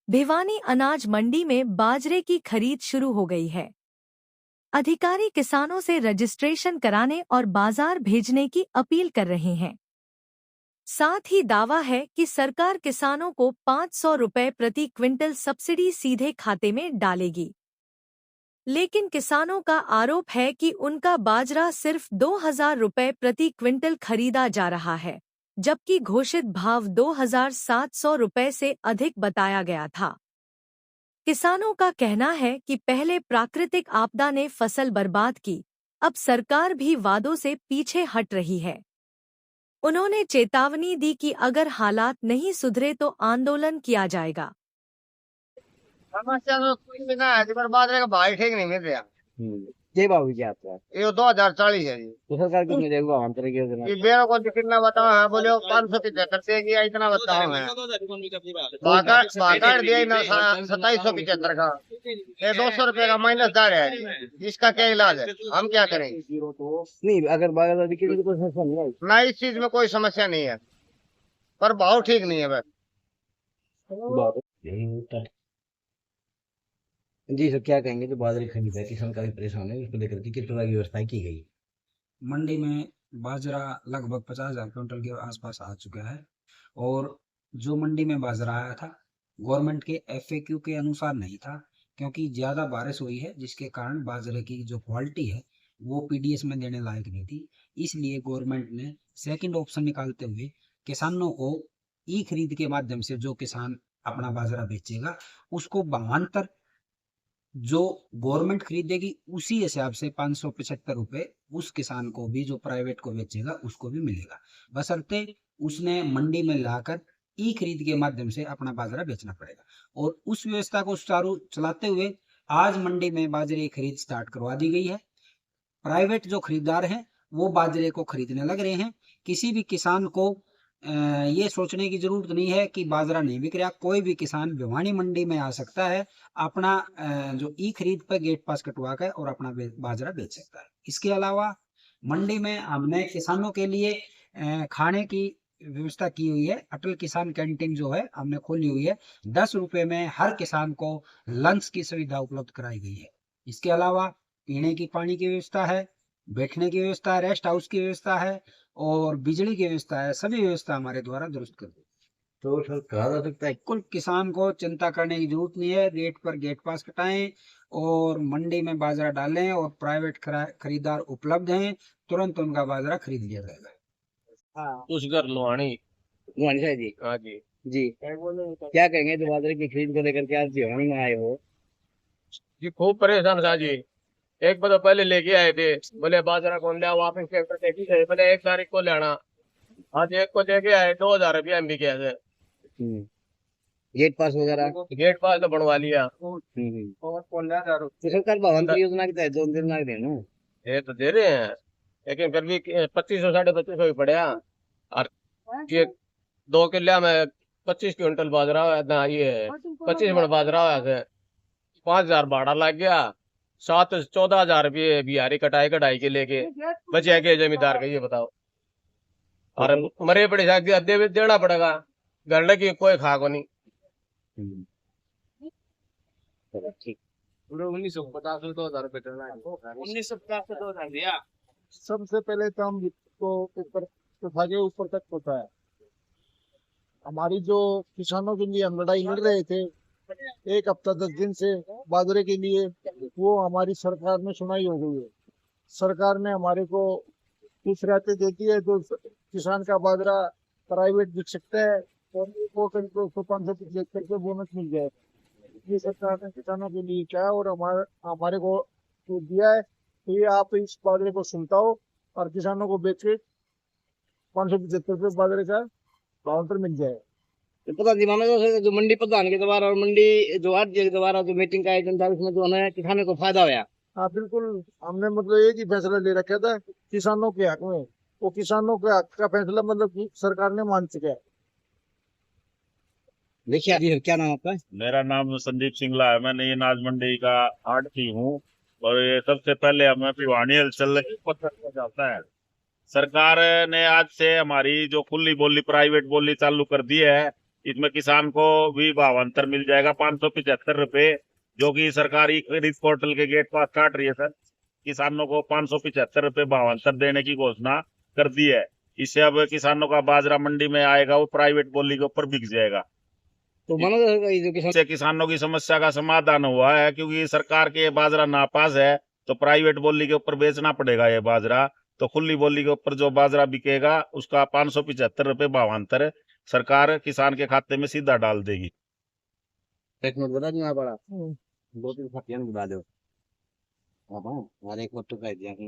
भिवानी अनाज मंडी में बाजरे की खरीद शुरू हो गई है। अधिकारी किसानों से रजिस्ट्रेशन कराने और बाजार भेजने की अपील कर रहे हैं। साथ ही दावा है कि सरकार किसानों को 500 रुपए प्रति क्विंटल सब्सिडी सीधे खाते में डालेगी। लेकिन किसानों का आरोप है कि उनका बाजरा सिर्फ 2000 रुपए प्रति क्विंटल खरीदा जा रहा है, जबकि घोषित भाव 2700 रुपए से अधिक बताया गया था। किसानों का कहना है कि पहले प्राकृतिक आपदा ने फसल बर्बाद की, अब सरकार भी वादों से पीछे हट रही है। उन्होंने चेतावनी दी कि अगर हालात नहीं सुधरे तो आंदोलन किया जाएगा। समस्या तो कुछ भी ना है जी, पर बाजरे का भाव ठीक नहीं मिल रहा। ये भाव भी क्या आपका? ये 2040 है जी। तो सरकार कितने देगा अंतर की योजना? ये बेरों को कितना बताओ है, बोले 575 देगी या इतना बताओ है। बाकार दिया ना 2775 का, ये 200 रुपए का माइनस दार है। इसका क्या इलाज है, हम क्या करें? नहीं, अगर बाजार बिके तो कोई समस्या नहीं है ना, इस चीज में कोई समस्या नहीं है, पर भाव ठीक नहीं है बस। जी सर, क्या कहेंगे जो बाजरे खरीद है, किसान काफी परेशान है, उसको लेकर के किस तरह की व्यवस्था की गई? मंडी में बाजरा लगभग 50,000 क्विंटल के आसपास आ चुका है और जो मंडी में बाजरा आया था गवर्नमेंट के एफएक्यू के अनुसार नहीं था, क्योंकि ज़्यादा बारिश हुई है जिसके कारण बाजरे की जो क्वालिटी है वो पीडीएस में देने लायक नहीं थी। इसलिए गवर्नमेंट ने सेकंड ऑप्शन निकालते हुए किसानों को ई खरीद के माध्यम से जो किसान अपना बाजरा बेचेगा उसको भावांतर जो गवर्नमेंट खरीदेगी उसी हिसाब से 575 रुपए उस किसान को भी जो प्राइवेट को बेचेगा उसको भी मिलेगा, बशर्ते उसने मंडी में लाकर ई खरीद के माध्यम से अपना बाजरा बेचना पड़ेगा। और उस व्यवस्था को सुचारू चलाते हुए आज मंडी में बाजरे की खरीद स्टार्ट करवा दी गई है। प्राइवेट जो खरीदार हैं वो बाजरे को खरीदने लग रहे हैं। किसी भी किसान को ये सोचने की जरूरत नहीं है कि बाजरा नहीं बिक रहा। कोई भी किसान भिवानी मंडी में आ सकता है, अपना जो ई खरीद पर गेट पास कटवा कर और अपना बाजरा बेच सकता है। इसके अलावा मंडी में हमने किसानों के लिए खाने की व्यवस्था की हुई है। अटल किसान कैंटीन जो है हमने खोली हुई है। 10 रुपए में हर किसान को लंच की सुविधा उपलब्ध कराई गई है। इसके अलावा पीने की पानी की व्यवस्था है, बैठने की व्यवस्था है, रेस्ट हाउस की व्यवस्था है और बिजली की व्यवस्था है। सभी व्यवस्था हमारे द्वारा दुरुस्त कर दी। तो सर कहा जा सकता है कुल किसान को चिंता करने की जरूरत नहीं है। रेट पर गेट पास कटाएं और मंडी में बाजरा डालें और प्राइवेट खरीदार उपलब्ध हैं, तुरंत उनका बाजरा खरीद लिया जाएगा। उसगर लोहानी जी। हाँ जी जी क्या कहेंगे जो बाजरे की खरीद को लेकर के आज भिवानी में आए हो? जी खूब परेशान था जी। एक बार तो पहले लेके आए थे, बोले बाजरा कौन लिया, वापस बोले 1 तारीख को लेना। आज एक को लेके आए, 2000 रुपया एम बी के थे। गेट पास वगैरह गेट पास तो बनवा लिया। तो सरकार भावांतर योजना के तहत 2 दिन दे ना, ये तो दे रहे हैं, लेकिन फिर भी 2500 2500 ही पड़े। और ये 2 किले में 25 क्विंटल बाजरा ना, ये 25 मन बाजरा हुआ थे। 5000 भाड़ा लग गया, 14,000 रुपये बिहारी कटाई के लेके बचे के जमींदार का, ये बताओ। और मरे पड़े देना पड़ेगा, घर की कोई खा को नहीं। ठीक 1950 में 2000 रुपये 1950 से 2000 दिया। सबसे पहले तो हम को ऊपर तक होता है। हमारी जो किसानों के लिए हम लड़ाई लड़ रहे थे 1 हफ्ता 10 दिन से बाजरे के लिए, वो हमारी सरकार में सुनाई हो गई है। सरकार ने हमारे को कुछ राहतें देती है, तो किसान का बाजरा प्राइवेट बिक सकता है और वो करीब 575 के बोनस मिल जाएगा। ये सरकार ने किसानों के लिए क्या है और हमारे को तो दिया है कि ये आप इस बाजरे को सुनता हो और किसानों को बेच के 575 रुपये बाजरे का काउंटर मिल जाएगा। प्रधान जी माना जो मंडी प्रधान के द्वारा और मंडी जो आरटीए के द्वारा जो मीटिंग का आयोजन था उसमें जो हमें किसानों को फायदा हुआ। हाँ बिल्कुल, हमने मतलब एक ही फैसला ले रखा था किसानों के हक में, वो किसानों के हक का फैसला मतलब कि सरकार ने मान चुका है। देखिए जी, क्या नाम आपका? मेरा नाम संदीप सिंगला है। मैं ये अनाज मंडी का आढ़ती हूँ और ये सबसे पहले हमें भिवानी हलचल पत्र जाता है। सरकार ने आज से हमारी जो खुली बोली प्राइवेट बोली चालू कर दी है, इसमें किसान को भी भावांतर मिल जाएगा 575 रुपए, जो कि सरकारी खरीद पोर्टल के गेट पास काट रही है सर। किसानों को 575 रुपए भावांतर देने की घोषणा कर दी है। इससे अब किसानों का बाजरा मंडी में आएगा, वो प्राइवेट बोली के ऊपर बिक जाएगा। तो माना जा सकता है ये जो किसान इससे किसानों की समस्या का समाधान हुआ है, क्योंकि सरकार के बाजरा नापास है तो प्राइवेट बोली के ऊपर बेचना पड़ेगा ये बाजरा। तो खुली बोली के ऊपर जो बाजरा बिकेगा उसका 575 रुपए भावांतर सरकार किसान के खाते में सीधा डाल देगी। एक मिनट बता दूं पड़ा 2-3 फटियां बता दो। हाँ, और एक फोटो कह दिया कि